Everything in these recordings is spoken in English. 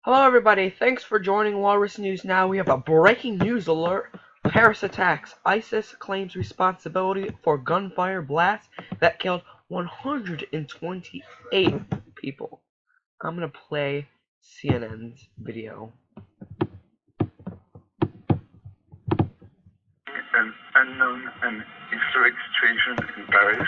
Hello everybody, thanks for joining Walrus News Now. We have a breaking news alert. Paris attacks. ISIS claims responsibility for gunfire blast that killed 128 people. I'm gonna play CNN's video. An unknown and historic situation in Paris.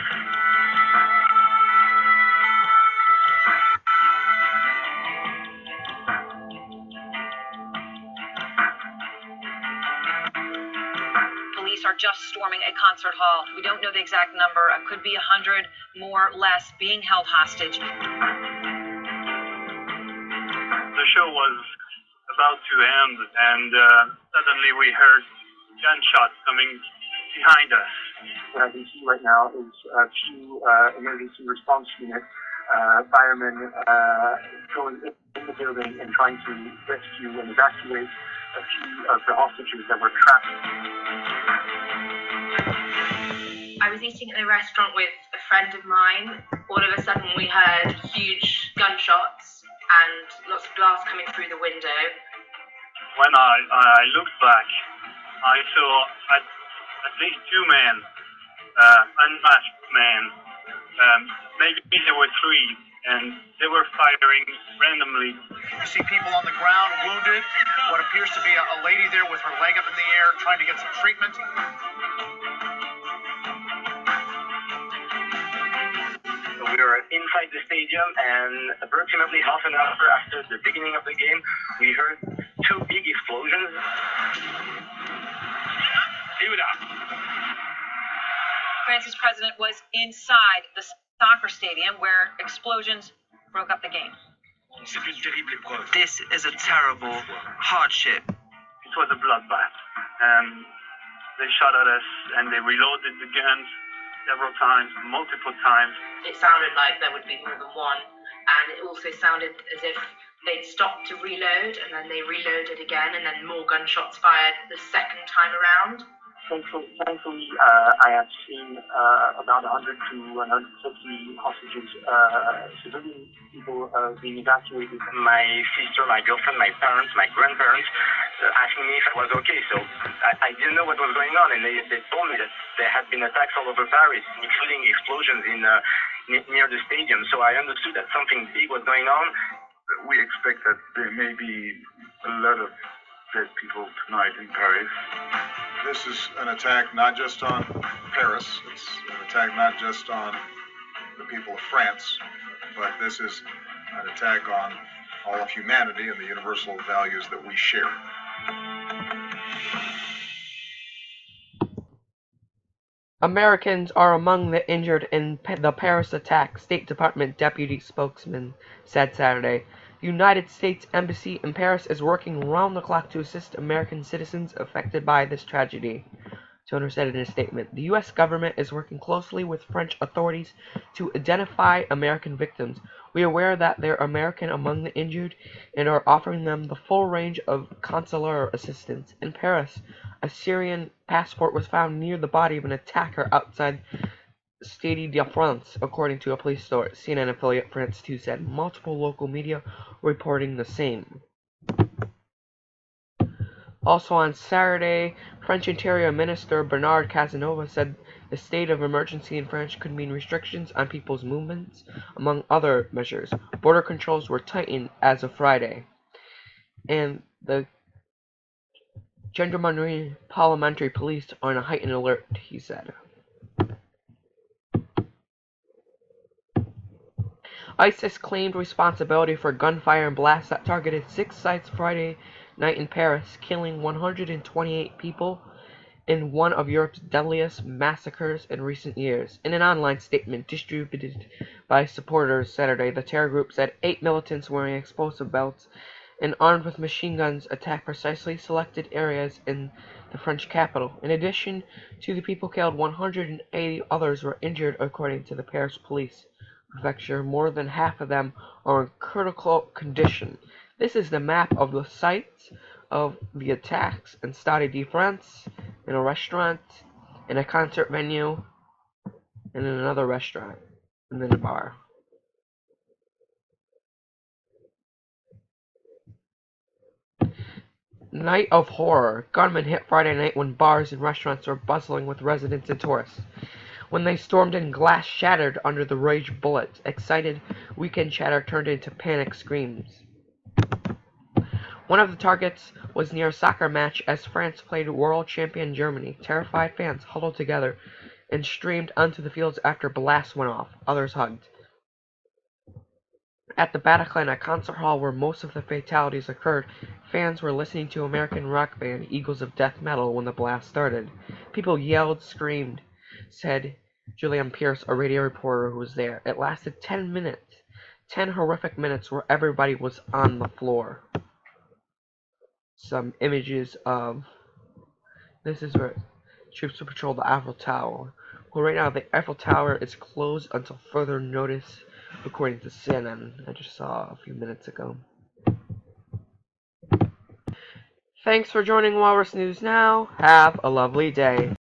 Police are just storming a concert hall. We don't know the exact number. It could be 100, more, less, being held hostage. The show was about to end, and suddenly we heard gunshots coming behind us. What I can see right now is a few emergency response units, firemen going in the building and trying to rescue and evacuate a few of the hostages that were trapped. I was eating at a restaurant with a friend of mine. All of a sudden we heard huge gunshots and lots of glass coming through the window. When I looked back, I saw at least two men, unmasked men. Maybe there were three, and they were firing randomly. You see people on the ground wounded. What appears to be a lady there with her leg up in the air trying to get some treatment. We were inside the stadium, and approximately half an hour after the beginning of the game, we heard two big explosions. France's president was inside the soccer stadium where explosions broke up the game. This is a terrible hardship. It was a bloodbath, and they shot at us, and they reloaded the guns several times, multiple times. It sounded like there would be more than one, and it also sounded as if they'd stopped to reload, and then they reloaded again, and then more gunshots fired the second time around. Thankfully, I have seen about 100 to 150 hostages, civilian people being evacuated. My sister, my girlfriend, my parents, my grandparents asking me if I was okay. So I didn't know what was going on, and they told me that there had been attacks all over Paris, including explosions in near the stadium. So I understood that something big was going on. We expect that there may be a lot of dead people tonight in Paris. This is an attack not just on Paris, it's an attack not just on the people of France, but this is an attack on all of humanity and the universal values that we share. Americans are among the injured in the Paris attack, State Department deputy spokesman said Saturday. The United States Embassy in Paris is working round the clock to assist American citizens affected by this tragedy, Toner said in a statement. The U.S. government is working closely with French authorities to identify American victims. We are aware that there are Americans among the injured and are offering them the full range of consular assistance. In Paris, a Syrian passport was found near the body of an attacker outside Stade de France, according to a police source. CNN affiliate France 2 said. Multiple local media reporting the same. Also on Saturday, French Interior Minister Bernard Cazeneuve said the state of emergency in France could mean restrictions on people's movements, among other measures. Border controls were tightened as of Friday, and the Gendarmerie Parliamentary Police are on a heightened alert, he said. ISIS claimed responsibility for gunfire and blasts that targeted 6 sites Friday night in Paris, killing 128 people in one of Europe's deadliest massacres in recent years. In an online statement distributed by supporters Saturday, the terror group said 8 militants wearing explosive belts and armed with machine guns attacked precisely selected areas in the French capital. In addition to the people killed, 180 others were injured, according to the Paris police prefecture. More than half of them are in critical condition. This is the map of the sites of the attacks in Stade de France, in a restaurant, in a concert venue, and in another restaurant, and then a bar. Night of horror. Gunmen hit Friday night when bars and restaurants were bustling with residents and tourists. When they stormed in, glass shattered under the rage bullets. Excited weekend chatter turned into panic screams. One of the targets was near a soccer match as France played world champion Germany. Terrified fans huddled together and streamed onto the fields after blasts went off. Others hugged. At the Bataclan, a concert hall where most of the fatalities occurred, fans were listening to American rock band Eagles of Death Metal when the blast started. People yelled, screamed, said Julian Pierce, a radio reporter who was there. It lasted 10 minutes. 10 horrific minutes where everybody was on the floor. Some images of... This is where troops will patrol the Eiffel Tower. Well, right now the Eiffel Tower is closed until further notice, according to CNN. I just saw a few minutes ago. Thanks for joining Walrus News Now. Have a lovely day.